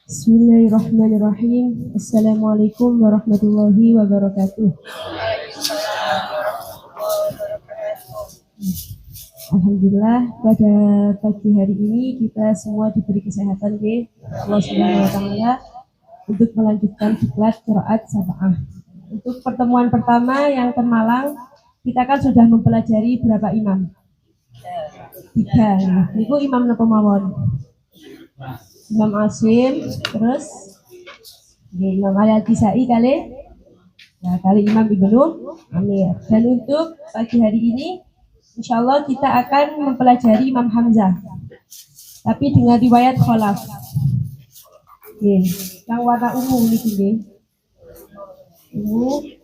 Bismillahirrahmanirrahim. Assalamualaikum warahmatullahi wabarakatuh. Alhamdulillah pada pagi hari ini kita semua diberi kesehatan ya Allah Subhanahu wa taala untuk melanjutkan diklat qiraat sab'ah. Untuk pertemuan pertama yang termalang kita kan sudah mempelajari berapa imam? 3. Itu imam napa mawon? Imam Asim, terus Imam Al-Kisai kali Imam Ibnu Amir. Dan untuk pagi hari ini insya Allah kita akan mempelajari Imam Hamzah, tapi dengan riwayat kholaf. Yang warna ungu ini, ungu,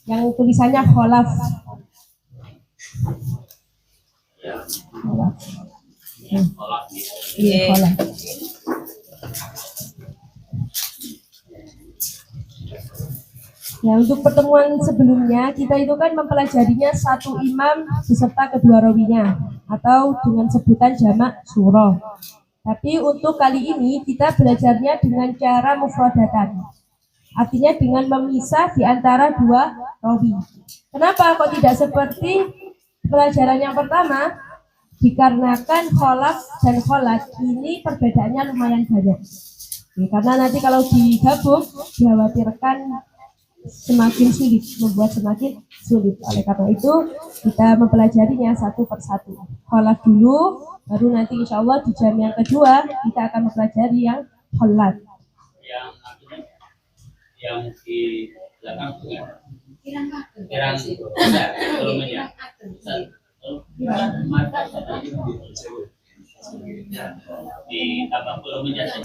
yang tulisannya kholaf. Kholaf. Nah, untuk pertemuan sebelumnya kita itu kan mempelajarinya satu imam beserta kedua rawinya atau dengan sebutan jamak surah. Tapi untuk kali ini kita belajarnya dengan cara mufradatan. Artinya dengan memisah di antara dua rawi. Kenapa kok tidak seperti pelajaran yang pertama? Dikarenakan kholaf dan kholat ini perbedaannya lumayan banyak. Karena nanti kalau digabung dikhawatirkan semakin sulit, membuat semakin sulit. Oleh karena itu kita mempelajarinya satu persatu. Kholaf dulu, baru nanti insya Allah di jam yang kedua kita akan mempelajari yang kholat. Yang di belakang kirang ditambah volumenya saja.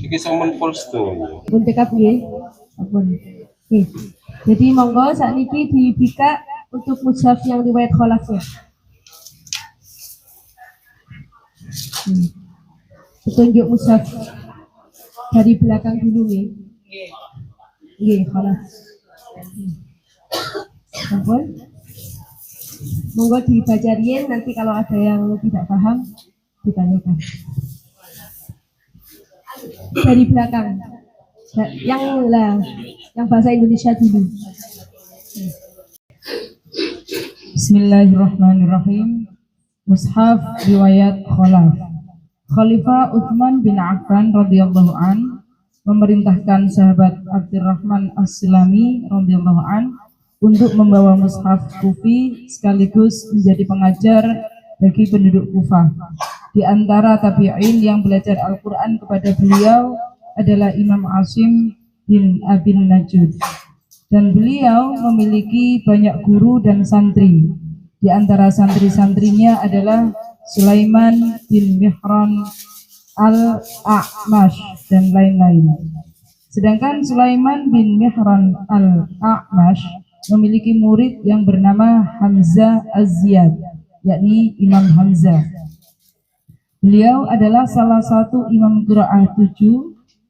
Iki sampean pulse tuh. Pun tekap nggih. Oke. Jadi monggo sakniki dibika untuk mushaf yang riwayat kholaf ya. Petunjuk mushaf dari belakang dulu nggih. Nggih, kholaf. Ampun. Monggo dibaca riyen, nanti kalau ada yang tidak paham ditanyakan. Dari belakang. Yang bahasa Indonesia dulu. Bismillahirrahmanirrahim. Mushaf riwayat kholaf. Khalifah Utsman bin Affan radhiyallahu an memerintahkan sahabat Abdurrahman As-Sulami radhiyallahu an untuk membawa mushaf Kufi sekaligus menjadi pengajar bagi penduduk Kufah. Di antara tabi'in yang belajar Al-Quran kepada beliau adalah Imam Asim bin Abin Najud. Dan beliau memiliki banyak guru dan santri. Di antara santri-santrinya adalah Sulaiman bin Mihran Al-A'mash dan lain-lain. Sedangkan Sulaiman bin Mihran Al-A'mash memiliki murid yang bernama Hamzah Az-Ziyad, yakni Imam Hamzah. Beliau adalah salah satu imam qiraah 7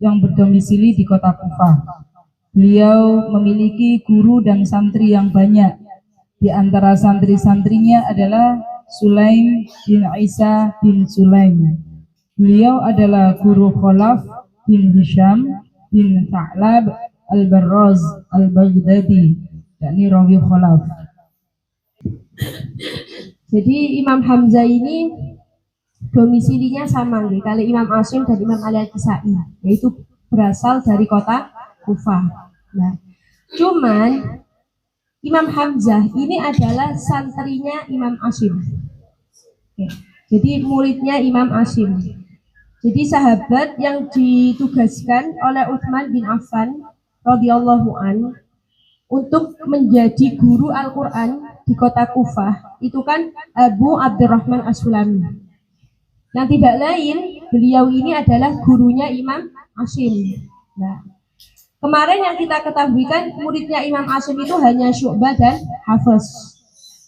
yang berdomisili di kota Kufah. Beliau memiliki guru dan santri yang banyak. Di antara santri-santrinya adalah Sulaim bin Isa bin Sulaim. Beliau adalah guru Kholaf bin Hisham bin Ta'lab Al-Barraz Al-Baghdadi, yakni rawi Kholaf. Jadi Imam Hamzah ini domisilinya sama nih, kali Imam Asim dan Imam Al-Kisai, yaitu berasal dari kota Kufah. Nah, cuman Imam Hamzah ini adalah santrinya Imam Asim. Jadi muridnya Imam Asim. Jadi sahabat yang ditugaskan oleh Utsman bin Affan radhiyallahu an untuk menjadi guru Al-Quran di kota Kufah itu kan Abu Abdurrahman As-Sulami. Yang tidak lain, beliau ini adalah gurunya Imam Asim. Nah, kemarin yang kita ketahui kan muridnya Imam Asim itu hanya Syu'bah dan Hafiz.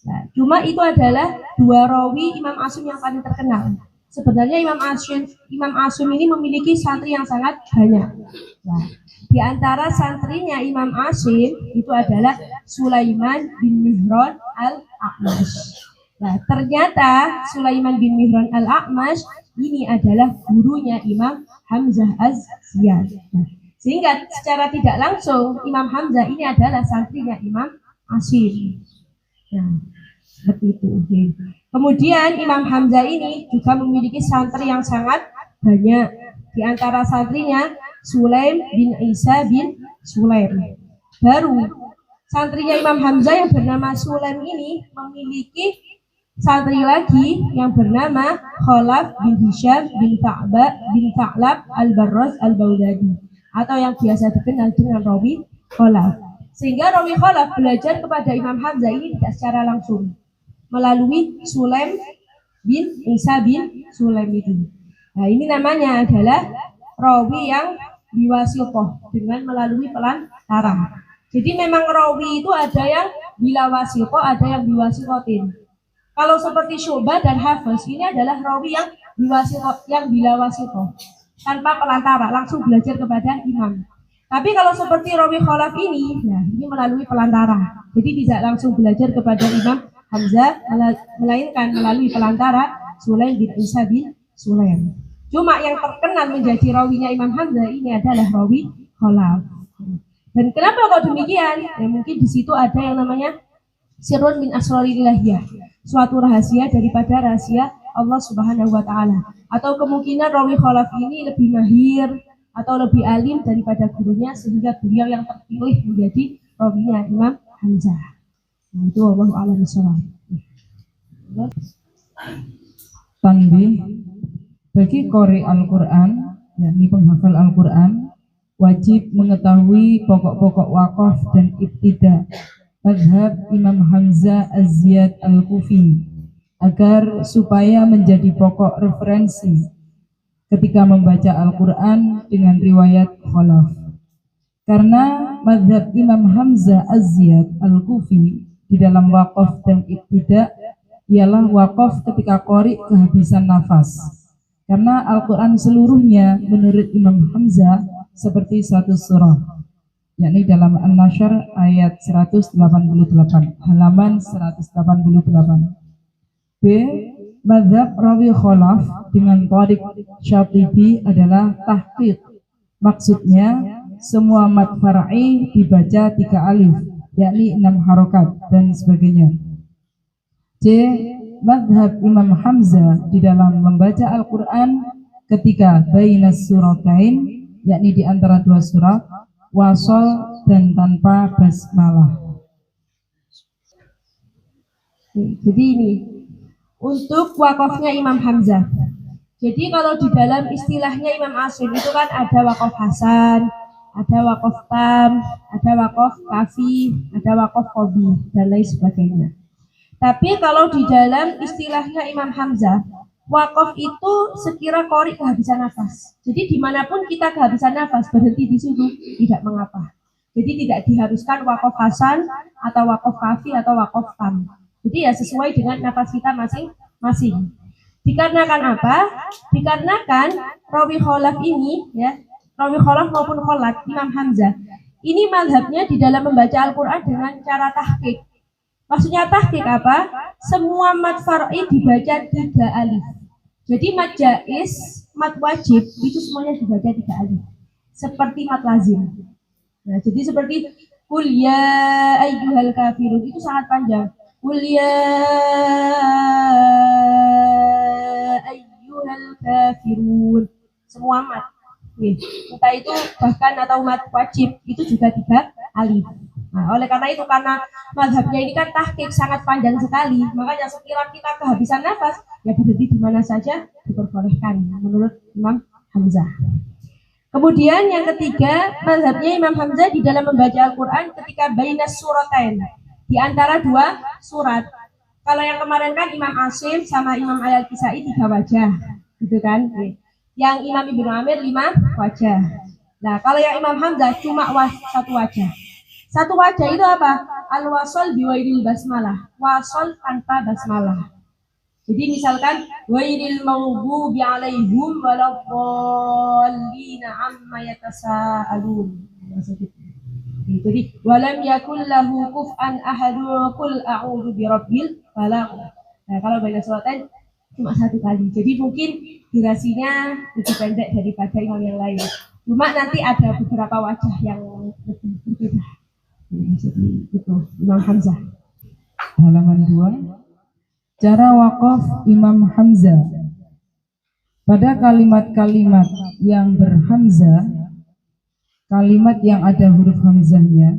Nah, cuma itu adalah dua rawi Imam Asim yang paling terkenal. Sebenarnya Imam Asim ini memiliki santri yang sangat banyak. Nah, di antara santrinya Imam Asim itu adalah Sulaiman bin Mihran Al-A'mash. Nah, ternyata Sulaiman bin Mihran al-A'mash ini adalah gurunya Imam Hamzah Az-Ziyad. Nah, sehingga secara tidak langsung Imam Hamzah ini adalah santrinya Imam Asim. Nah, seperti itu. Oke. Kemudian Imam Hamzah ini juga memiliki santri yang sangat banyak. Di antara santrinya Sulaim bin Isa bin Sulaim. Baru santrinya Imam Hamzah yang bernama Sulaim ini memiliki santri lagi yang bernama Khalaf bin Hisham bin Tha'lab al-Barras al-Baghdadi, atau yang biasa dikenal dengan Rawi Khalaf. Sehingga Rawi Khalaf belajar kepada Imam Hamzah ini tidak secara langsung, melalui Sulaim bin Isa bin Sulaim itu. Nah, ini namanya adalah rawi yang biwasitoh, dengan melalui pelantara. Jadi memang rawi itu ada yang bila wasitoh, ada yang biwasitotin. Kalau seperti Syu'bah dan Hafiz, ini adalah rawi yang bila wasitoh, tanpa pelantara, langsung belajar kepada imam. Tapi kalau seperti rawi Khalaf ini, nah ini melalui pelantara. Jadi tidak langsung belajar kepada Imam Hamzah, melainkan melalui pelantara Sulaim bin Isa bin Sulaim. Cuma yang terkenal menjadi rawinya Imam Hamzah ini adalah rawi Khalaf. Dan kenapa kok demikian? Ya, mungkin di situ ada yang namanya sirrun min asrarillah, suatu rahasia daripada rahasia Allah Subhanahu wa taala. Atau kemungkinan rawi Khalaf ini lebih mahir atau lebih alim daripada gurunya, sehingga beliau yang terpilih menjadi rawinya Imam Hamzah. Nah, itu wallahu a'lam bishawab. Tanbih, bagi qori Al-Quran, yakni penghafal Al-Quran, wajib mengetahui pokok-pokok wakaf dan ibtida mazhab Imam Hamzah Az-Ziyad Al-Kufi, agar supaya menjadi pokok referensi ketika membaca Al-Quran dengan riwayat Khalaf. Karena mazhab Imam Hamzah Az-Ziyad Al-Kufi di dalam wakaf dan ibtida ialah wakaf ketika qori kehabisan nafas. Karena Al-Quran seluruhnya menurut Imam Hamzah seperti satu surah, yakni dalam An-Nashr ayat 188, halaman 188. B. Mazhab rawi Khalaf dengan Tariq Syatibi adalah tahqiq. Maksudnya semua mad far'i dibaca 3 alif, yakni 6 harokat dan sebagainya. C. Mazhab Imam Hamzah di dalam membaca Al-Quran ketika bainas suratain, yakni di antara 2 surat, wasol dan tanpa basmalah. Jadi ini untuk wakafnya Imam Hamzah. Jadi kalau di dalam istilahnya Imam Asim itu kan ada wakaf Hasan, ada wakaf Tam, ada wakaf Kafi, ada wakaf Qobi, dan lain sebagainya. Tapi kalau di dalam istilahnya Imam Hamzah, wakaf itu sekira qori kehabisan nafas. Jadi dimanapun kita kehabisan nafas, berhenti di situ tidak mengapa. Jadi tidak diharuskan wakaf Hasan atau wakaf Kafi atau wakaf Tam. Jadi ya sesuai dengan nafas kita masing-masing. Dikarenakan apa? Dikarenakan rawi Khalaf ini, ya, rawi Khalaf maupun Khalat Imam Hamzah, ini mazhabnya di dalam membaca Al-Quran dengan cara tahqiq. Maksudnya tahqiq apa? Semua mad far'i dibaca 3 alif. Jadi mad jaiz, mad wajib itu semuanya dibaca 3 alif. Seperti mad lazim. Nah, jadi seperti qul ya ayyuhal kafirun itu sangat panjang. Qul ya ayyuhal kafirun. Semua mad. Entah itu bahkan atau mad wajib itu juga 3 alif. Nah, oleh karena itu, karena mazhabnya ini kan tahqiq sangat panjang sekali, makanya sekiranya kita kehabisan nafas, ya berhenti di mana saja diperbolehkan menurut Imam Hamzah. Kemudian yang ketiga, mazhabnya Imam Hamzah di dalam membaca Al-Quran ketika bainas suratain, di antara 2 surat. Kalau yang kemarin kan Imam Asim sama Imam Al-Kisai 3 wajah, gitu kan? Yang Imam Ibnu Amir 5 wajah. Nah, kalau yang Imam Hamzah cuma 1 wajah. 1 wajah itu apa? Al-wasol biwairil basmalah, wasol tanpa basmalah. Jadi misalkan wairil maghdubi alaihim waladdallina amma yatasaalun. Jadi walam yakul lahu kuf'an ahadun qul a'udzu birabbil falaq. Nah, kalau baina sholatain cuma 1 kali. Jadi mungkin durasinya lebih pendek daripada imam yang lain. Cuma nanti ada beberapa wajah yang lebih berbeda. Jadi itu Imam Hamzah. Halaman 2. Cara wakaf Imam Hamzah. Pada kalimat-kalimat yang berhamzah, kalimat yang ada huruf hamzahnya,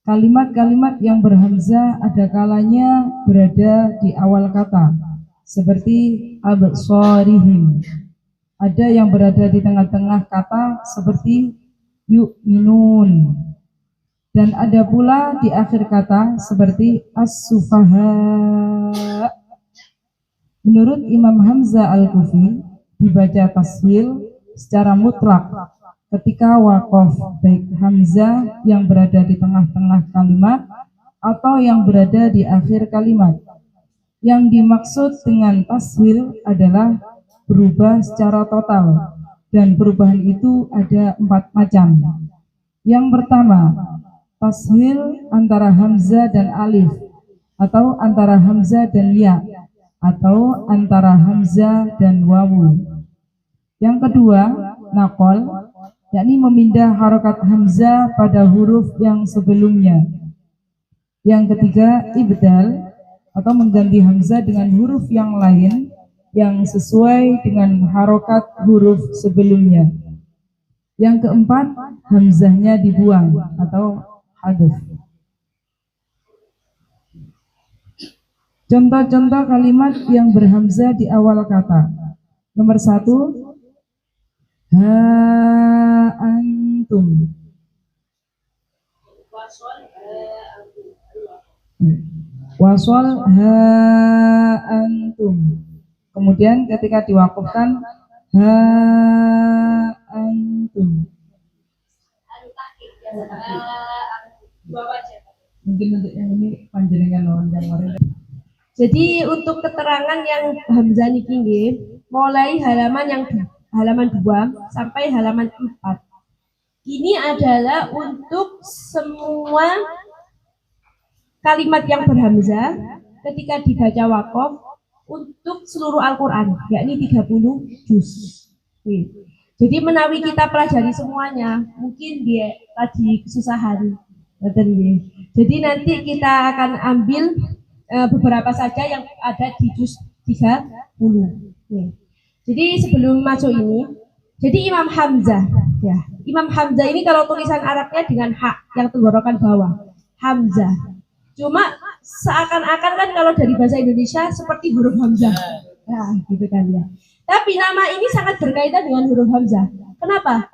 kalimat-kalimat yang berhamzah ada kalanya berada di awal kata, seperti absarihim. Ada yang berada di tengah-tengah kata, seperti yu'minun. Dan ada pula di akhir kata, seperti as-sufaha. Menurut Imam Hamzah Al-Kufi, dibaca tashil secara mutlak ketika waqaf, baik hamzah yang berada di tengah-tengah kalimat atau yang berada di akhir kalimat. Yang dimaksud dengan tashil adalah berubah secara total, dan perubahan itu ada 4 macam. Yang pertama, tashil antara hamzah dan alif, atau antara hamzah dan ya, atau antara hamzah dan wawu. Yang kedua, naqol, yakni memindah harokat hamzah pada huruf yang sebelumnya. Yang ketiga, ibdal, atau mengganti hamzah dengan huruf yang lain yang sesuai dengan harokat huruf sebelumnya. Yang keempat, hamzahnya dibuang atau hadaf. Contoh-contoh kalimat yang berhamzah di awal kata. Nomor 1, ha antum. Wasol ha antum. Kemudian ketika diwakafkan ha antum. Mungkin untuk yang ini panjenengan lawan yang lain. Jadi untuk keterangan yang hamzah niki nggih, mulai halaman 2 sampai halaman 4. Ini adalah untuk semua kalimat yang berhamzah ketika dibaca waqaf untuk seluruh Al-Qur'an, yakni 30 juz. Jadi menawi kita pelajari semuanya, mungkin dia tadi kesusahan. Jadi nanti kita akan ambil beberapa saja yang ada di juz 30. Jadi sebelum masuk ini, jadi Imam Hamzah, ya. Imam Hamzah ini kalau tulisan Arabnya dengan hak yang tenggorokan bawah, Hamzah. Cuma seakan-akan kan kalau dari bahasa Indonesia seperti huruf Hamzah. Nah, gitu kan ya. Tapi nama ini sangat berkaitan dengan huruf Hamzah. Kenapa?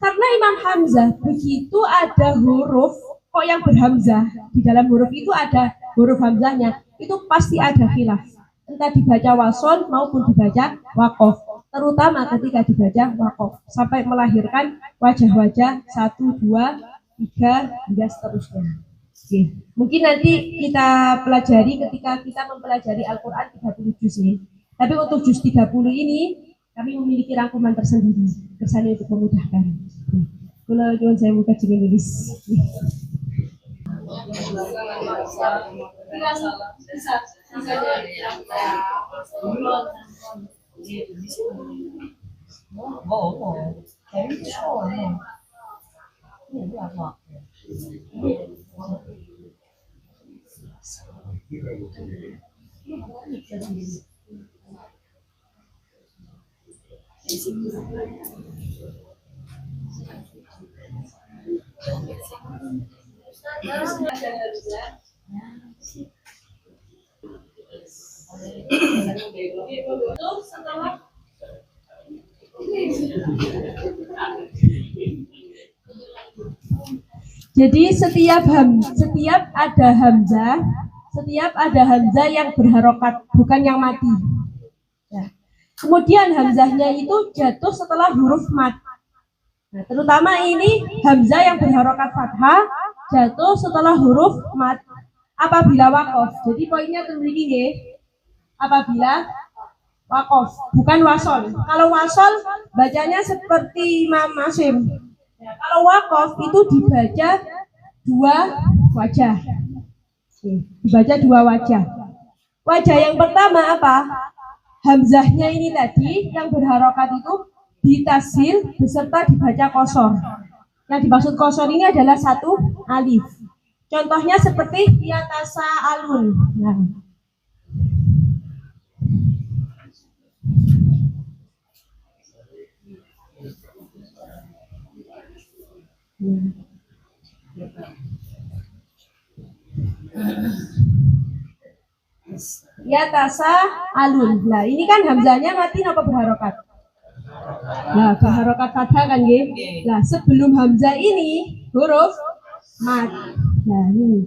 Karena Imam Hamzah begitu ada huruf kok yang berhamzah, di dalam huruf itu ada huruf hamzahnya, itu pasti ada khilaf. Entah dibaca wasol maupun dibaca waqaf. Terutama ketika dibaca waqaf sampai melahirkan wajah-wajah 1, 2, 3 hingga seterusnya. Oke. Mungkin nanti kita pelajari ketika kita mempelajari Al-Qur'an 30 juz ini. Tapi untuk juz 30 ini kami memiliki rangkuman tersendiri kersane untuk memudahkan. Kalau nyuwun saya buka jeneng nulis. Jadi setiap ada hamzah yang berharokat, bukan yang mati. Ya. Kemudian hamzahnya itu jatuh setelah huruf mat. Nah, terutama ini hamzah yang berharokat fathah jatuh setelah huruf mat apabila waqaf. Jadi poinnya termiliki nggih. Apabila waqaf, bukan wasol. Kalau wasol bacanya seperti Imam Asim. Ya, kalau waqaf itu dibaca 2 wajah. Dibaca 2 wajah. Wajah yang pertama apa? Hamzahnya ini tadi yang berharokat itu ditasil beserta dibaca kosor. Yang dimaksud kosor ini adalah satu alif. Contohnya seperti yatasa alun. Nah. Yatasa alun. Nah, ini kan hamzahnya mati apa berharokat? Nah, berharokat fathah kan nggih. Nah, sebelum hamzah ini huruf mat. Nah, ini.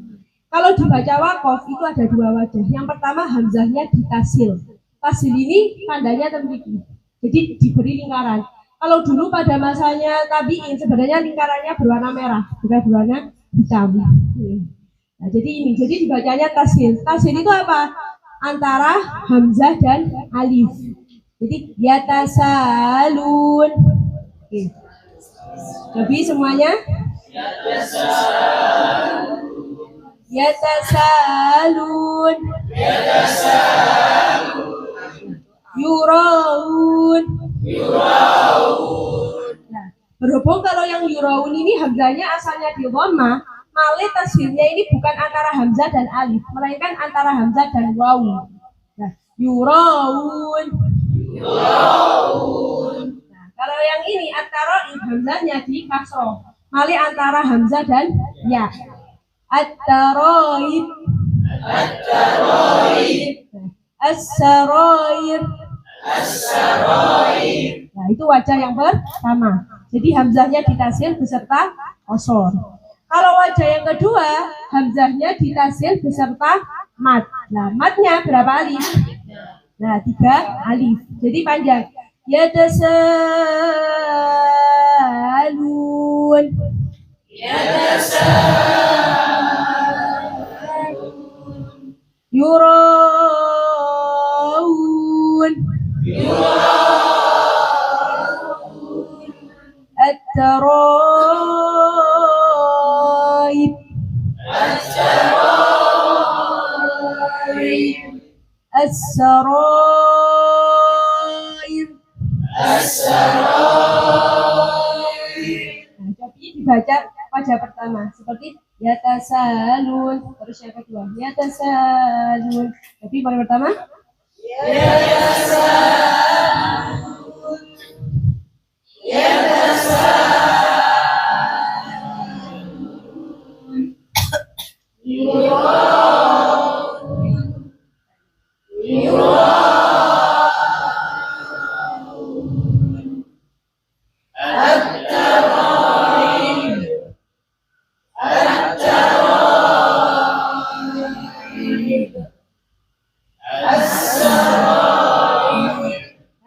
Kalau dibaca wakof itu ada dua wajah. Yang pertama hamzahnya ditasil. Tasil ini tandanya tembiqi. Jadi diberi lingkaran. Kalau dulu pada masanya tabi'in sebenarnya lingkarannya berwarna merah, bukan berwarna hitam. Nah, jadi ini, jadi dibacanya tasil. Tasil itu apa? Antara hamzah dan alif. Jadi yatasalun. Oke. Jadi semuanya yatasalun. Yuraun. Nah, berhubung kalau yang yuraun ini hamzahnya asalnya di dhammah, maka tasghirnya ini bukan antara hamzah dan alif, melainkan antara hamzah dan waw. Nah, yuraun. Nah, kalau yang ini antara hamzahnya di kasroh, maka antara hamzah dan ya. At-taraib. As-sarair. Nah, itu wajah yang pertama. Jadi hamzahnya ditasil beserta kosor. Kalau wajah yang kedua, hamzahnya ditasil beserta mat. Nah, matnya berapa alif? Nah, 3 alif. Jadi panjang. Yatasalun. Yuraun. At-taraib. As-sarair. Nah, jadi dibaca wajah pertama seperti yatasalun, terus yang kedua yatasalun. Tapi paling pertama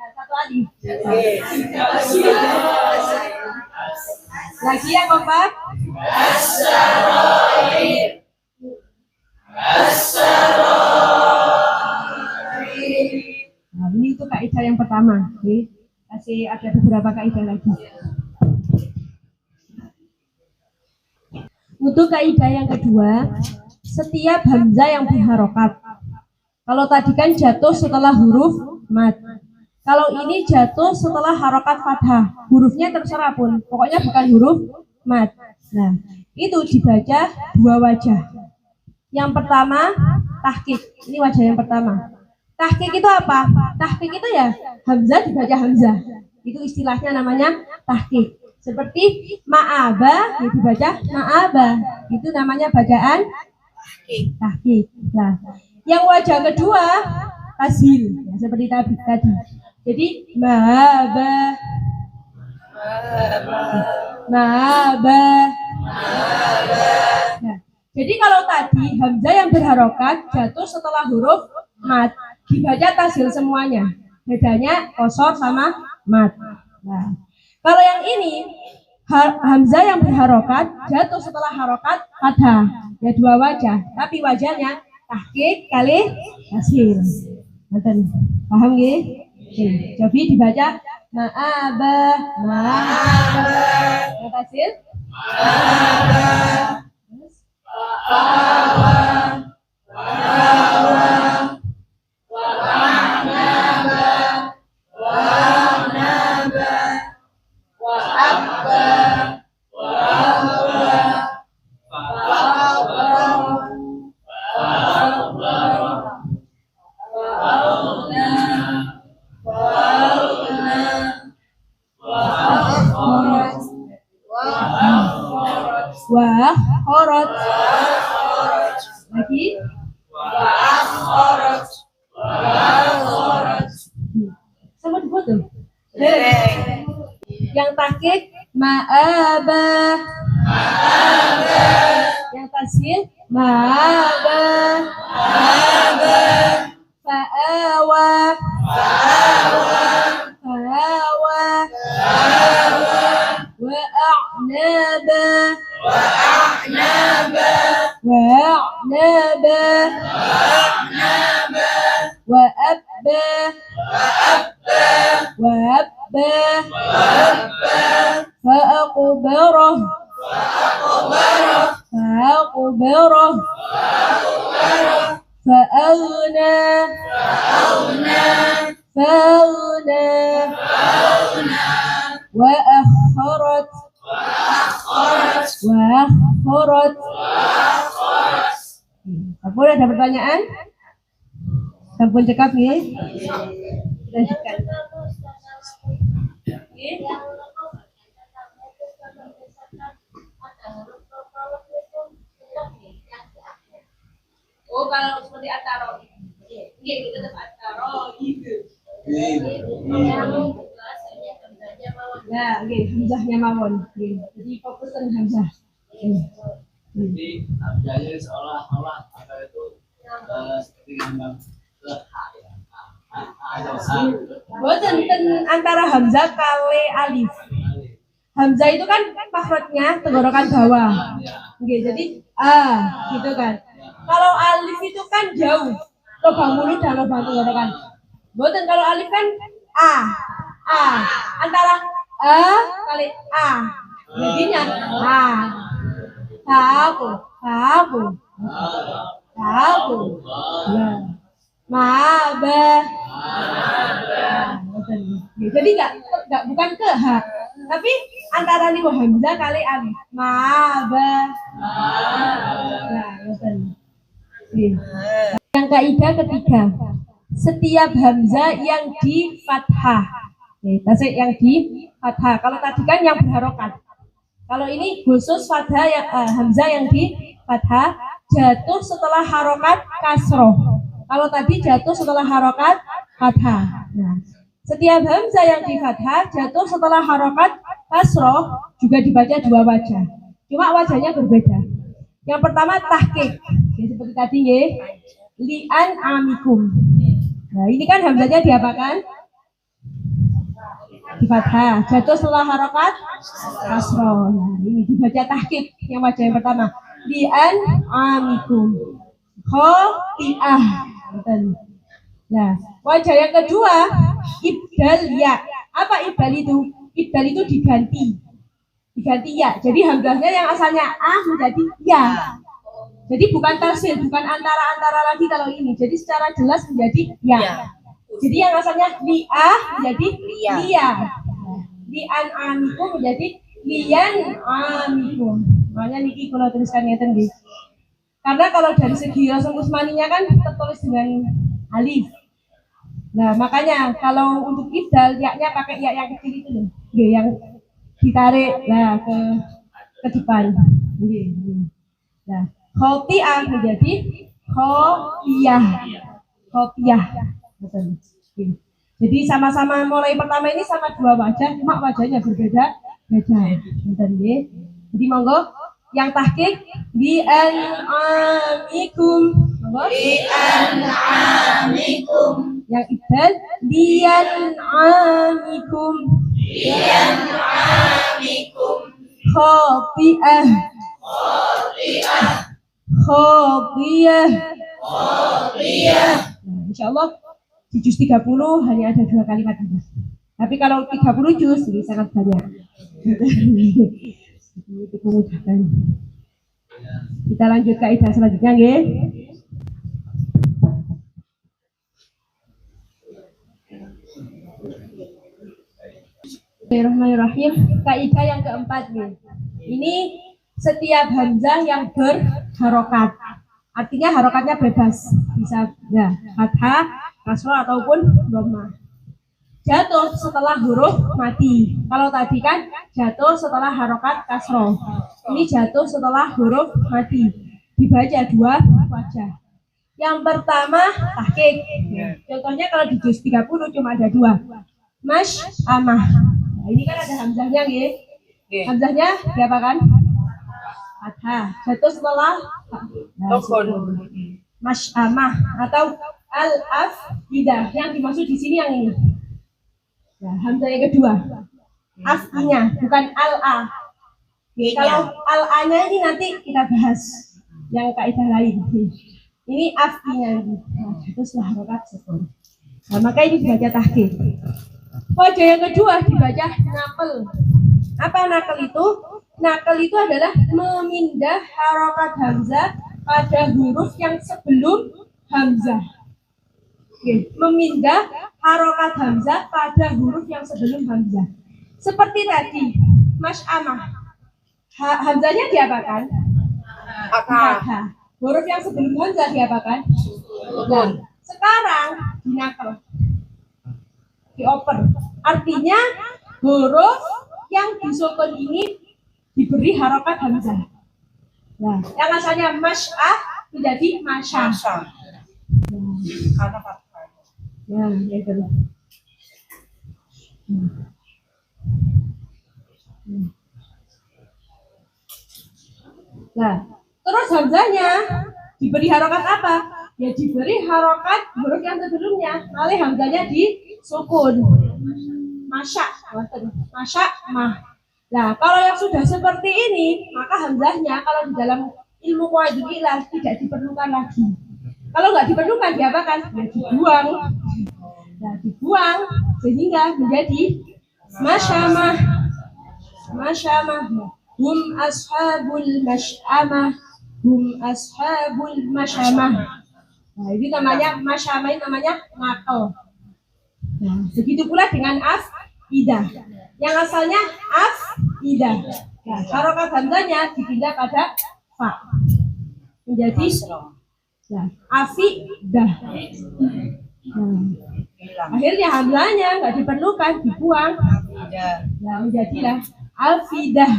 satu alif. Lagi yang keempat nah, ini itu kaidah yang pertama. Oke. Masih ada beberapa kaidah lagi. Untuk kaidah yang kedua, setiap hamzah yang berharokat. Kalau tadi kan jatuh setelah huruf mat. Kalau ini jatuh setelah harokat fathah. Hurufnya terserah pun, pokoknya bukan huruf mat. Nah, itu dibaca dua wajah. Yang pertama, tahqiq. Ini wajah yang pertama. Tahqiq itu apa? Tahqiq itu ya hamzah dibaca hamzah. Itu istilahnya namanya tahqiq. Seperti ma'aba ya dibaca ma'aba. Itu namanya bacaan tahqiq. Nah, yang wajah kedua tashil ya, seperti tadi. Jadi ma'aba. Ma'aba. Nah, jadi kalau tadi hamzah yang berharokat jatuh setelah huruf mat, dibaca tashil semuanya. Bedanya kosor sama mat. Nah, kalau yang ini hamzah yang berharokat jatuh setelah harokat fathah. Ya dua wajah, tapi wajahnya tahqiq kali tashil. Paham nggih? Jadi dibaca ma'aba, ma'aba. Yang tashil? Ma'aba. tahqiq ma'aba. Yang tasghir ma'aba. Fa'awa. Wa'a'naba. Wa'abba. Fa'aqbarah. Fa'aghna. Wa'akharat. Sampun ada pertanyaan? Sampun cekap ya? Lanjutkan. Oh, kalau seperti ataro. Iya, kita tetap ataro gitu. Nah, oke, hamzahnya mawon. Jadi fokus ke hamzah. Jadi hamzahnya seolah-olah apa itu seperti ngambang ke H ya. Boten antara hamzah kali alif. Hamzah itu kan makhrajnya tenggorokan bawah. Oke, jadi gitu kan. Kalau alif itu kan jauh, lubang mulut dan lubang tenggorokan. Boten kalau alif kan a. Antara kali a. Jadinya tahu. Ya. Ma'aba. Jadi enggak bukan ke h, tapi antara nih hamzah kali alif. Ma'aba. Nah, betul. Yang kaidah ketiga, setiap hamzah yang di fathah. Tasik yang di fathah. Kalau tadi kan yang berharokat. Kalau ini khusus fathah yang hamzah yang di fathah jatuh setelah harokat kasroh. Kalau tadi jatuh setelah harokat fathah. Nah, setiap hamzah yang di fathah jatuh setelah harokat kasroh juga dibaca dua wajah. Cuma wajahnya berbeda. Yang pertama tahqiq. Seperti tadi ya. Li'an amikum. Nah, ini kan hamzahnya diapakan? Di fathah, jatuh setelah harokat kasroh. Nah, ini dibaca tahqiq yang wajah yang pertama. Li'an amikum. Khoti'ah. Nah, wajah yang kedua ibdal ya. Apa ibdal itu? Ibdal itu diganti ya. Jadi hamzahnya yang asalnya a menjadi ya. Jadi bukan tersil, bukan antara lagi kalau ini. Jadi secara jelas menjadi ya. Jadi yang asalnya li'ah menjadi liya. Li'an amikum menjadi liyan amikum. Makanya niki kalau tuliskan ngeten nggih. Karena kalau dari segi rasul musmaninya kan tertulis dengan alif. Nah, makanya kalau untuk ibdal ya-nya pakai ya yang kecil itu loh. Nggih, yang ditarik ke depan. Nggih. Nah, khoti'ah menjadi khotiyah. Betul. Jadi sama-sama mulai pertama ini sama dua wajah, cuma wajahnya berbeda. Betul nggih. Jadi monggo yang tahqiq bi an'amikum. Monggo. Bi an'amikum. Yang ibdal liyan amikum. Khotiyah. Nah, insyaallah di juz 30 hanya ada 2 kalimat ini. Tapi kalau 30 juz ini sangat banyak. Itu memudahkan. Kita lanjut kaidah selanjutnya nggih. Bismillahirrahmanirrahim. Kaidah yang keempat nih. Ini setiap hamzah yang berharokat. Artinya harokatnya bebas. Bisa ya, fathah, kasroh ataupun dhammah. Jatuh setelah huruf mati. Kalau tadi kan jatuh setelah harokat kasroh. Ini jatuh setelah huruf mati. Dibaca dua wajah. Yang pertama tahqiq. Contohnya kalau di juz 30 cuma ada 2. Amah. Nah, ini kan ada hamzahnya nggih. Hamzahnya diapakan? Fathah. Jatuh setelah masyamah atau al-afidah. Yang dimaksud di sini yang ini. Nah, hamzah yang kedua. Af-nya, bukan al-a. Kalau al-a-nya ini nanti kita bahas yang kaidah lain. Ini af-nya ini. Nah, itu setelah harokat sukun. Nah, maka ini dibaca tahqiq. Wajah yang kedua dibaca naql. Apa naql itu? Naql itu adalah memindah harokat hamzah pada huruf yang sebelum hamzah. Oke, memindah harokat hamzah pada huruf yang sebelum hamzah. Seperti tadi, masyamah. Hamzahnya diapakan? Fathah. Huruf yang sebelum hamzah diapakan? Nah, sekarang dinaql. Dioper. Artinya huruf yang disukun ini diberi harokat hamzah. Nah, yang asalnya masyah menjadi masya. Karena fathah. Nah, itu. Nah, terus hamzahnya diberi harokat apa? Ya diberi harokat huruf yang sebelumnya. Kali hamzahnya disukun. Masya, masya, mah. Nah, kalau yang sudah seperti ini, maka hamzahnya kalau di dalam ilmu qawaidul ilah tidak diperlukan lagi. Kalau nggak diperlukan, diapakan? Ya dibuang. Nah, dibuang sehingga menjadi masyamah. Masyamah. Hum ashabul masyamah. Hum ashabul masyamah. Nah, ini namanya masyamah, ini namanya naql. Nah, begitu pula dengan afidah. Yang asalnya afidah. Nah, harokat hamzahnya dipindah pada fa. Menjadi nah, afidah. Nah, akhirnya hamzahnya nggak diperlukan, dibuang. Nah, menjadilah afidah.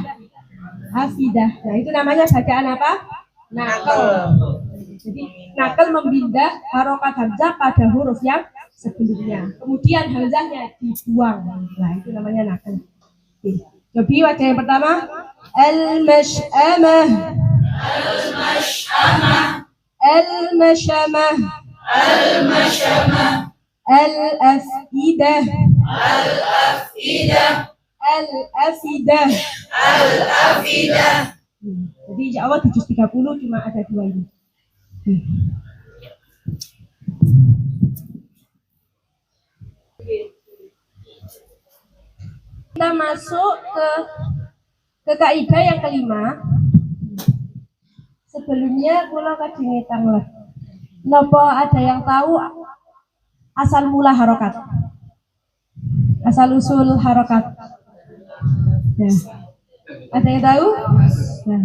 Afidah. Nah, itu namanya bacaan apa? Naql. Jadi naql memindah harokat hamzah pada huruf yang sebelumnya. Kemudian hamzahnya dibuang. Nah, itu namanya naql. Coba wajah yang pertama, al-masyamah. Al-masyamah. Al-masyamah. Al-masyamah. Al-afidah. Al-afidah. Al-afidah. Al-afidah. Jadi insya Allah di juz 30 cuma ada dua ini. Kita masuk ke kaidah yang kelima. Sebelumnya kula kadang tanglet. Napa ada yang tahu asal mula harokat? Asal usul harokat? Ya. Ada yang tahu? Nah,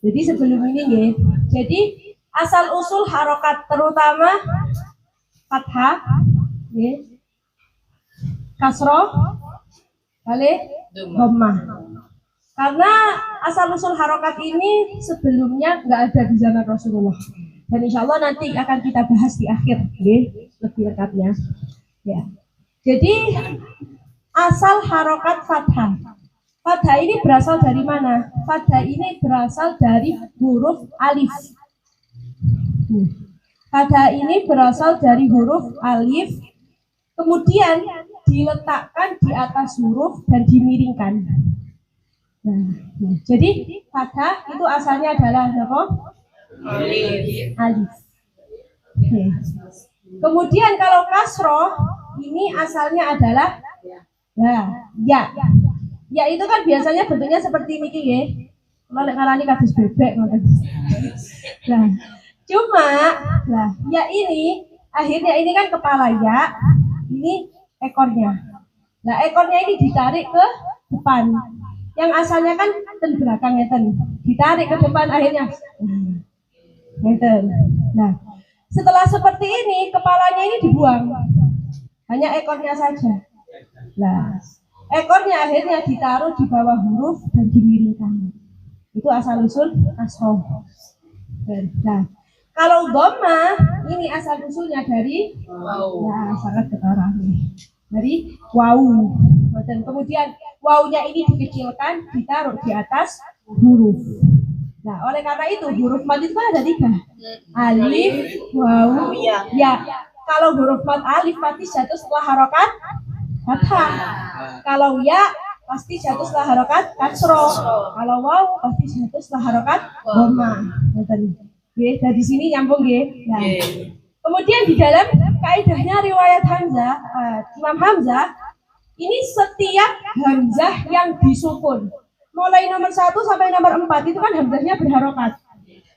jadi sebelum ini ya. Jadi asal usul harokat terutama fathah, ya, kasroh, kali dhammah. Karena asal usul harokat ini sebelumnya nggak ada di zaman Rasulullah. Dan insya Allah nanti akan kita bahas di akhir, ya, lebih lengkapnya. Ya. Jadi asal harokat fathah. Fathah ini berasal dari mana? Fathah ini berasal dari huruf alif. Fathah ini berasal dari huruf alif, kemudian diletakkan di atas huruf dan dimiringkan. Nah, jadi fathah itu asalnya adalah apa? Alif. Kemudian kalau kasroh ini asalnya adalah ya. Ya itu kan biasanya bentuknya seperti niki ya. Kalau ngarani kados bebek ngoten. Nah, cuma ya ini akhirnya ini kan kepala ya, ini ekornya. Nah, ekornya ini ditarik ke depan. Yang asalnya kan ten belakang ngeten. Ditarik ke depan akhirnya. Ngeten. Nah, setelah seperti ini kepalanya ini dibuang. Hanya ekornya saja. Nah, ekornya akhirnya ditaruh di bawah huruf dan dimiringkan. Itu asal usul kasroh. Nah, kalau dhammah ini asal usulnya dari ya sangat ketara nih. Dari wau. Dan kemudian wawunya ini dikecilkan, ditaruh di atas huruf. Nah, oleh karena itu huruf mat itu kan ada 3. Alif, wawu, ya. Kalau huruf mat alif pasti jatuh setelah harokat fathah. Kalau ya pasti jatuh setelah harokat kasroh. Kalau wawu pasti jatuh setelah harokat dhamma. Oke, dari sini nyambung ya. Nah, kemudian di dalam kaidahnya riwayat Hamzah, Imam Hamzah, ini setiap hamzah yang disukun, mulai nomor 1 sampai nomor 4 itu kan hamzahnya berharokat.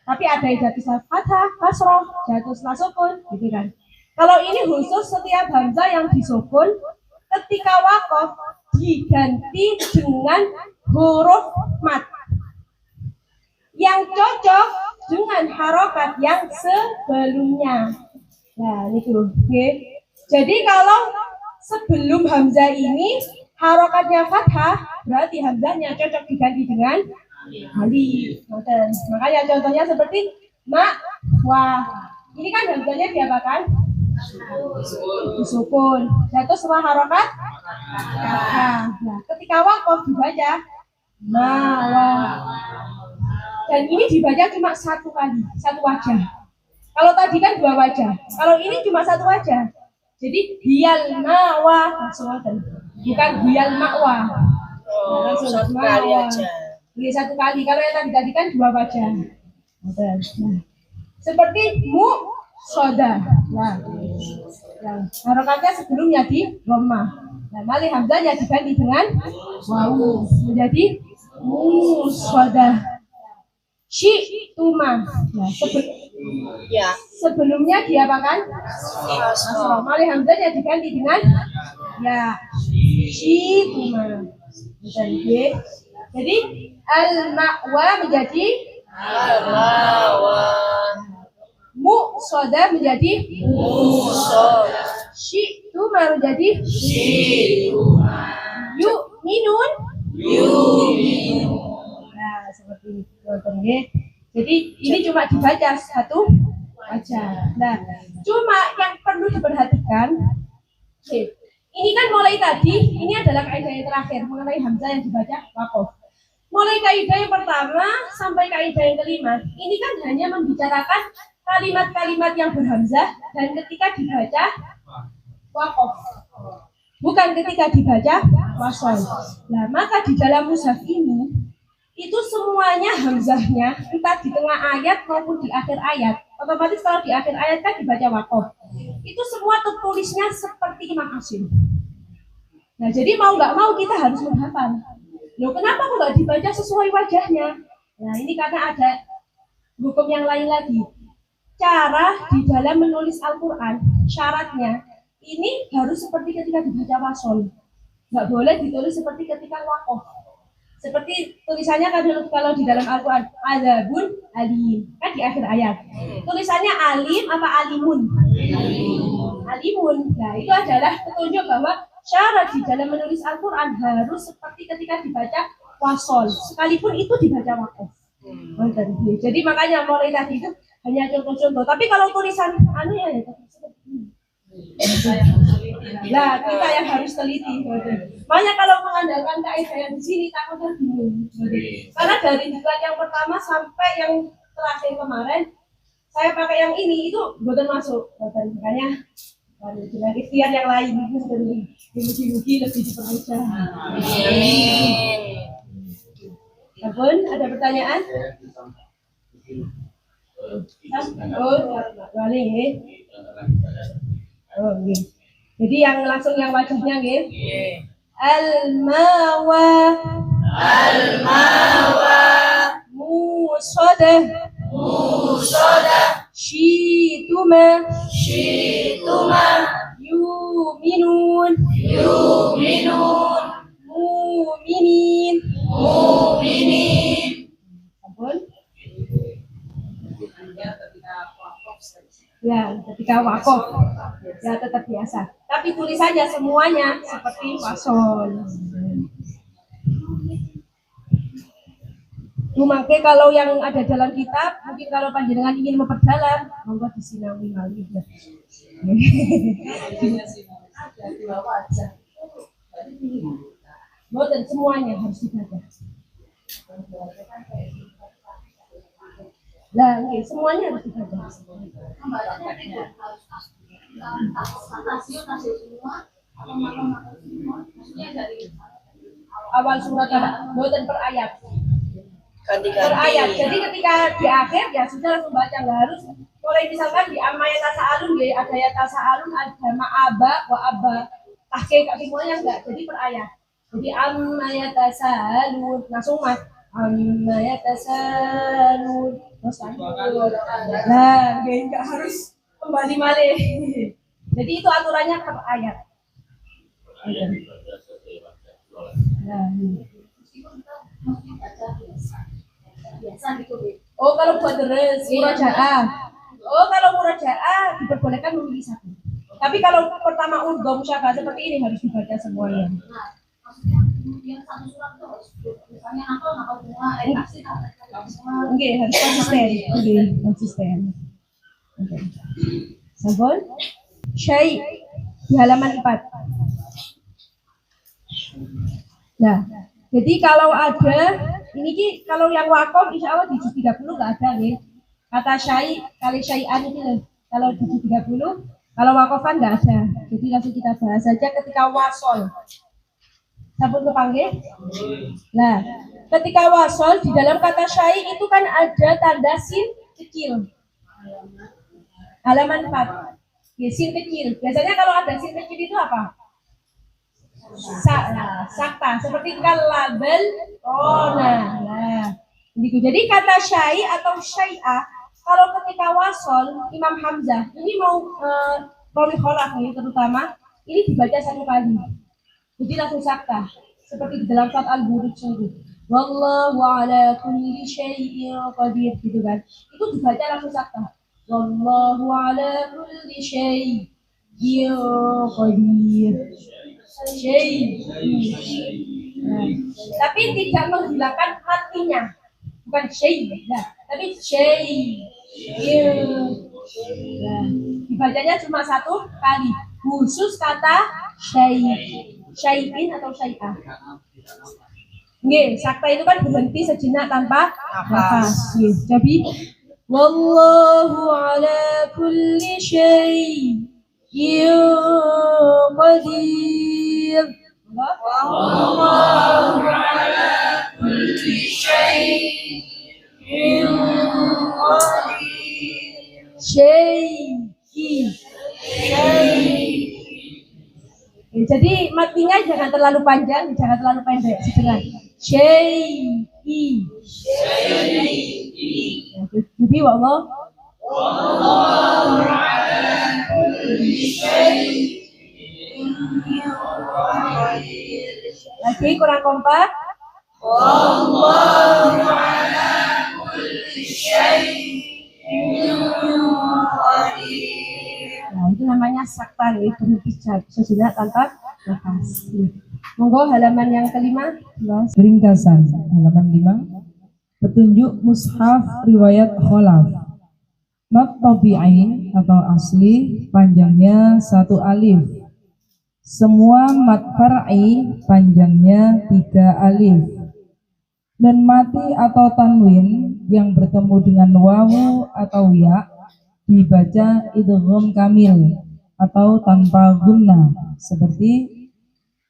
Tapi ada yang jatuh setelah fathah, kasroh, jatuh setelah sukun, gitu kan. Kalau ini khusus setiap hamzah yang disukun, ketika waqaf diganti dengan huruf mat yang cocok dengan harokat yang sebelumnya. Nah, itu. Oke. Jadi kalau sebelum hamzah ini harokatnya fathah, berarti hamzahnya cocok diganti dengan alif. Makanya contohnya seperti ma, wa. Ini kan hamzahnya diapakan? Disukun. Jatuh setelah harokat fathah. Nah, ketika waqaf dibaca ma, wa. Dan ini dibaca cuma 1 kali, 1 wajah. Kalau tadi kan 2 wajah. Kalau ini cuma 1 wajah. Jadi hiyal mawa langsung bukan hiyal makwa. Langsung 1 kali aja. Ini 1 kali. Kalau yang tadi kan 2 wajah. Nah, seperti mu soda. Nah, harokatnya sebelumnya di dhamma. Nah, mali hamzahnya diganti dengan wawu menjadi mu soda. Shi tuma. Nah, sebelumnya diapakan? Kasroh. Mali hamzahnya diganti dengan ya. Shi tuma. Jadi al-ma'wa menjadi al-ma'wa. Mu soda menjadi mu soda. Shi tuma menjadi shi tuma. Yu minun Nah, seperti itu. Jadi ini cuma dibaca 1 wajah. Nah, cuma yang perlu diperhatikan, ini kan mulai tadi, ini adalah kaidah yang terakhir mengenai hamzah yang dibaca waqaf. Mulai kaidah yang pertama sampai kaidah yang kelima, ini kan hanya membicarakan kalimat-kalimat yang berhamzah dan ketika dibaca waqaf, bukan ketika dibaca wasol. Nah, maka di dalam mushaf ini itu semuanya hamzahnya entah di tengah ayat maupun di akhir ayat. Otomatis kalau di akhir ayat kan dibaca waqaf. Itu semua tertulisnya seperti Imam Asim. Nah, jadi mau nggak mau kita harus menghafal. Loh, kenapa kok nggak dibaca sesuai wajahnya? Nah, ini karena ada hukum yang lain lagi. Cara di dalam menulis Al-Quran, syaratnya ini harus seperti ketika dibaca wasol. Nggak boleh ditulis seperti ketika waqaf. Seperti tulisannya kan kalau di dalam Al-Quran azabun alim kan di akhir ayat. Tulisannya alim apa alimun? Alimun. Nah, itu adalah petunjuk bahwa syarat di dalam menulis Al-Quran harus seperti ketika dibaca wasol, sekalipun itu dibaca waqaf. Jadi makanya mulai tadi itu hanya contoh-contoh. Tapi kalau tulisan ya seperti ini. Nah, kita yang harus teliti. Makanya kalau mengandalkan kaidah yang di sini takutnya bingung. Karena dari diklat yang pertama sampai yang terakhir kemarin, saya pakai yang ini itu bukan masuk. Makanya dengan ikhtiar yang lain mugi-mugi lebih dipermudah. Amin. Apun, ada pertanyaan? Balik ya. Oh, okay. Jadi yang langsung yang wajahnya nggih. Al-mawa musodah Shituma yuminun muminin Ampun. Ya, ketika waqaf ya tetap biasa. Tapi tulisannya semuanya seperti wasol. Mungkin kalau yang ada dalam kitab, mungkin kalau panjenengan ingin memperdalam, monggo disinawi malih. Boten semuanya harus dibaca. Nah, nggih, semuanya harus dibaca. Awal surat apa? Boten per ayat. Per ayat. Jadi ketika di akhir ya sudah langsung baca, nggak harus. Mulai misalkan di Amma Yatasaalun ya ada Yatasaalun, ada Ma'aba, wa Abba. Tahqiq semuanya enggak. Jadi per ayat. Jadi Amma Yatasaalun langsung mas. Amma Yatasaalun. Terus lanjut. Nah, nggak harus kembali malih. Jadi itu aturannya per ayat. Nah, oh kalau buat deres murajaah. Oh kalau murajaah diperbolehkan memilih satu. Tapi kalau pertama urdu musyafah seperti ini harus dibaca semuanya. Oke, harus konsisten. Oke, konsisten. Oke. Sampun? Syai di halaman 4. Nah, jadi kalau ada ini ki kalau yang wakom insya Allah di juz 30 nggak ada nih. Kata syai kali syai'an ini loh. Kalau di juz 30, kalau wakofan nggak ada. Jadi langsung kita bahas saja ketika wasol. Sampun kepanggil? Nah, ketika wasol di dalam kata syai itu kan ada tanda sin kecil. Halaman 4. Ya, sin kecil. Biasanya kalau ada sin kecil itu apa? Sakta seperti kalabel nah jadi kata syai atau syai'ah kalau ketika wasol Imam Hamzah ini mau rawi kholaf nih terutama ini dibaca satu kali jadi langsung sakta seperti di dalam surat Al-Buruj itu wallahu ala kulli syai'in qadir gitu kan itu dibaca langsung sakta wallahu ala kulli syai'in qadir syai. Tapi tidak menghilangkan matinya. Bukan syai, nah, tapi syai. Nah, dibacanya cuma satu kali. Khusus kata syai. Syai'in atau syai'ah. Nggih, sakta itu kan berhenti sejenak tanpa nafas. Jadi wallahu ala kulli syai'in qadir. Wallahu ala kulli syai'in qadir. Jadi matinya jangan terlalu panjang, jangan terlalu pendek, sedang. Syai'i. Jadi wallahu ala kulli syai'in. Lagi kurang kompak. Wallahu ala kulli syai'in qadir. Nah, itu namanya sakta nih, berhenti sejenak tanpa nafas. Monggo halaman yang kelima. Ringkasan halaman 5. Petunjuk mushaf riwayat kholaf. Mat tabi'in atau asli panjangnya 1 alif. Semua mat far'i panjangnya 3 alif. Dan mati atau tanwin yang bertemu dengan wawu atau ya dibaca idgham kamil atau tanpa gunnah seperti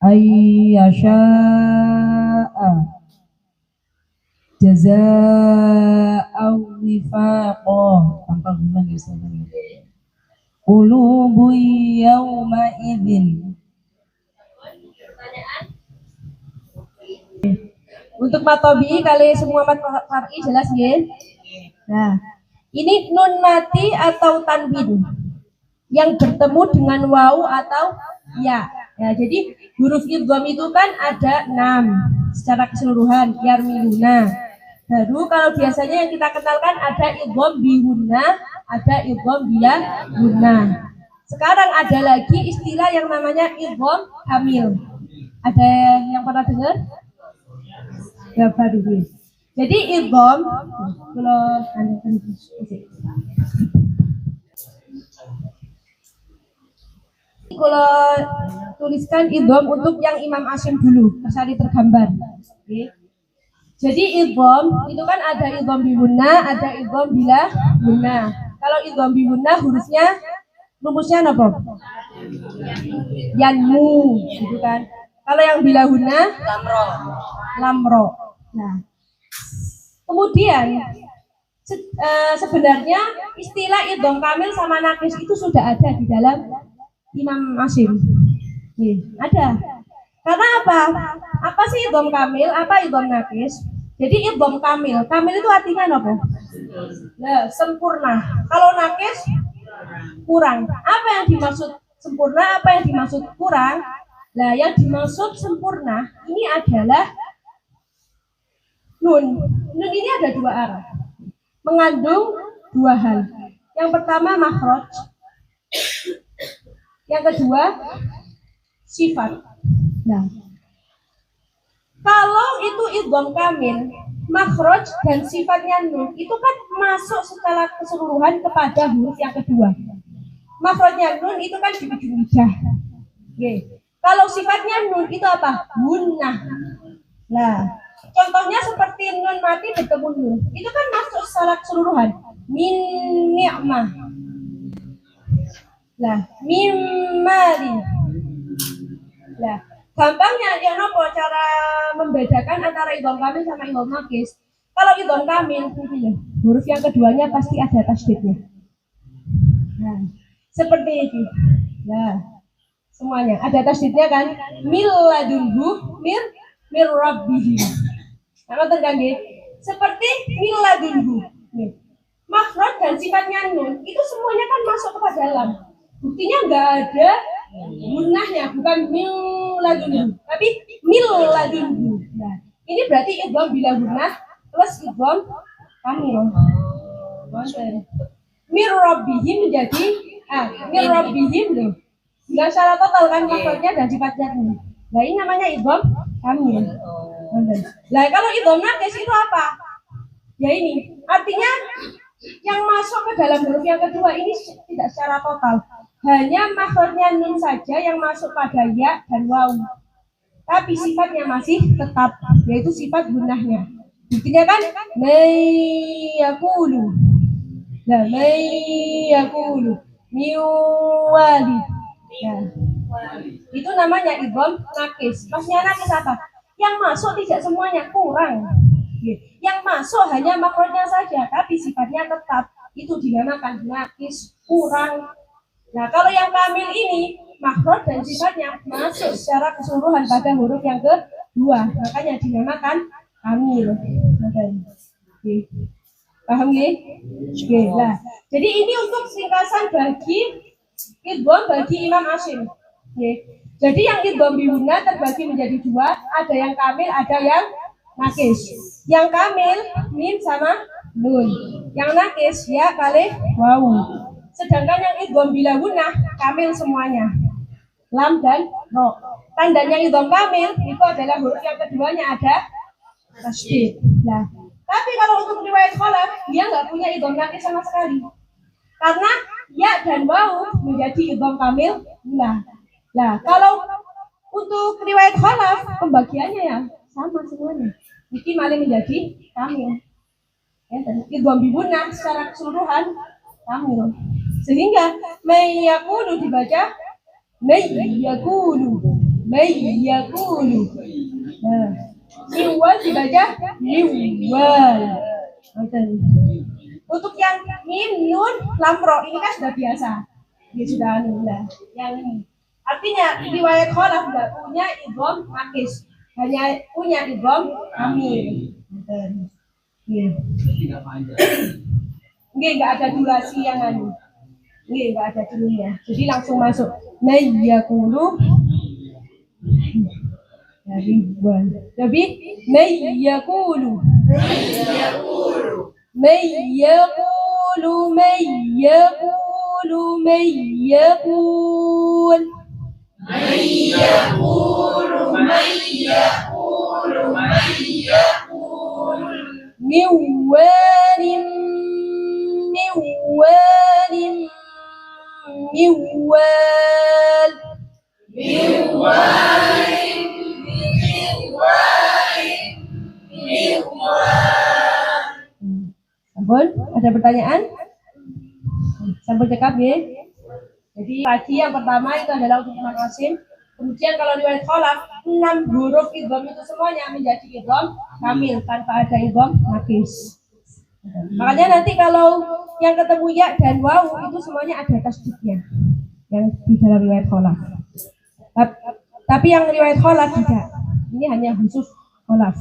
ayyasha'a jazaa'a wifaqah tanpa gunnah biasanya. Qulubu yawma idzin. Untuk matobi kali semua mat far'i jelas ya. Nah, ini nun mati atau tanwin yang bertemu dengan wawu atau ya. Ya, jadi huruf idgham itu kan ada 6 secara keseluruhan yarmiluna. Baru kalau biasanya yang kita kenalkan ada idgham bihunna, ada idgham biyahunna. Sekarang ada lagi istilah yang namanya idgham kamil. Ada yang pernah dengar? Ya baru. Jadi idgham kalau tuliskan idgham untuk yang Imam Asyim dulu, cari tergambar. Oke. Jadi idgham itu kan ada idgham bigunna, ada idgham bila gunna. Kalau idgham bigunna hurufnya rumusnya apa? Yanmu, gitu kan. Kalau yang bila gunna lamro. Nah, kemudian sebenarnya istilah idgham kamil sama nakis itu sudah ada di dalam Imam Asyim. Ada. Karena apa? Apa sih idgham kamil? Apa idgham nakis? Jadi idgham kamil. Kamil itu artinya apa? Nah, sempurna. Kalau nakis kurang. Apa yang dimaksud sempurna? Apa yang dimaksud kurang? Nah, yang dimaksud sempurna ini adalah nun. Nun ini ada dua arah. Mengandung dua hal. Yang pertama makhraj. Yang kedua sifat. Nah, kalau itu idgham kamil, makhraj dan sifatnya nun itu kan masuk secara keseluruhan kepada huruf yang kedua. Makhrajnya nun itu kan di ujung lidah. Kalau sifatnya nun itu apa? Gunnah. Nah, contohnya seperti nun mati bertemu nun, itu kan masuk secara keseluruhan. Min ni'mah. Lah, min mali. Lah, gampangnya ya nopo cara membedakan antara idgham kamil sama idgham nakis. Kalau idgham kamil, huruf yang keduanya pasti ada tasydidnya. Nah, seperti itu. Nah, semuanya ada tasydidnya kan? Mil ladunhu, mir rabbih. Apa terganti? Seperti mil ladunhu. Makhraj dan sifatnya nun itu semuanya kan masuk ke dalam. Buktinya nggak ada gunnahnya, bukan mil ladunhu, tapi mil ladunhu. Nah, ini berarti idgham bila gunnah plus idgham kamil. Mir rabbihim menjadi mir rabbihim loh. Bila secara total kan makhrajnya dan sifatnya nun. Nah, ini namanya idgham kamil. Nah, kalau idgham nakis itu apa? Ya ini, artinya yang masuk ke dalam huruf yang kedua ini tidak secara total. Hanya makhrajnya nun saja yang masuk pada ya dan waw. Tapi sifatnya masih tetap, yaitu sifat gunnahnya. Buktinya kan mayyakulu. Nah, mayyakulu miwali. Nah, itu namanya idgham nakis. Maksudnya nakis apa? Yang masuk tidak semuanya, kurang. Yang masuk hanya makhrajnya saja, tapi sifatnya tetap. Itu dinamakan nakis, kurang. Nah, kalau yang kamil ini makhraj dan sifatnya masuk secara keseluruhan pada huruf yang kedua, makanya dinamakan kamil. Paham nggih? Nah, jadi ini untuk ringkasan bagi idgham bagi Imam Asyim. Jadi yang idgham bihunna terbagi menjadi dua, ada yang kamil, ada yang nakis. Yang kamil mim sama nun, yang nakis ya kali wawu. Sedangkan yang idgham bila gunnah kamil semuanya, lam dan ro. Tandanya idgham kamil itu adalah huruf yang keduanya ada tasydid. Nah, tapi kalau untuk riwayat khalaf dia nggak punya idgham nakis sama sekali, karena ya dan wawu menjadi idgham kamil. Nah, kalau untuk riwayat khalaf pembagiannya ya sama semuanya. Iki malah menjadi kamil. Idgham bigunnah secara keseluruhan kamil. Sehingga mayyakulu dibaca mayyakulu. Nah, miwal dibaca miwal. Untuk yang mim, nun, lam, ro ini kan sudah biasa. Dia sudah lah. Yang ini artinya riwayat khalaf nggak punya idgham nakis, hanya punya idgham kamil. Nggak ada durasi yang anu. Nggak ada dulunya. Jadi langsung masuk. Mayyakulu. Jadi mayyakulu. Mayyakulu. Miwal. Miwal. Bon, ada pertanyaan? Sampul cekap ya. Jadi tadi yang pertama itu adalah untuk Imam Asim. Kemudian kalau riwayat kholaf 6 huruf idgham itu semuanya menjadi idgham kamil tanpa ada idgham naqis. Makanya nanti kalau yang ketemu ya dan waw itu semuanya ada tasdidnya yang di dalam riwayat kholaf. Tapi yang riwayat kholaf tidak. Ini hanya khusus kholaf.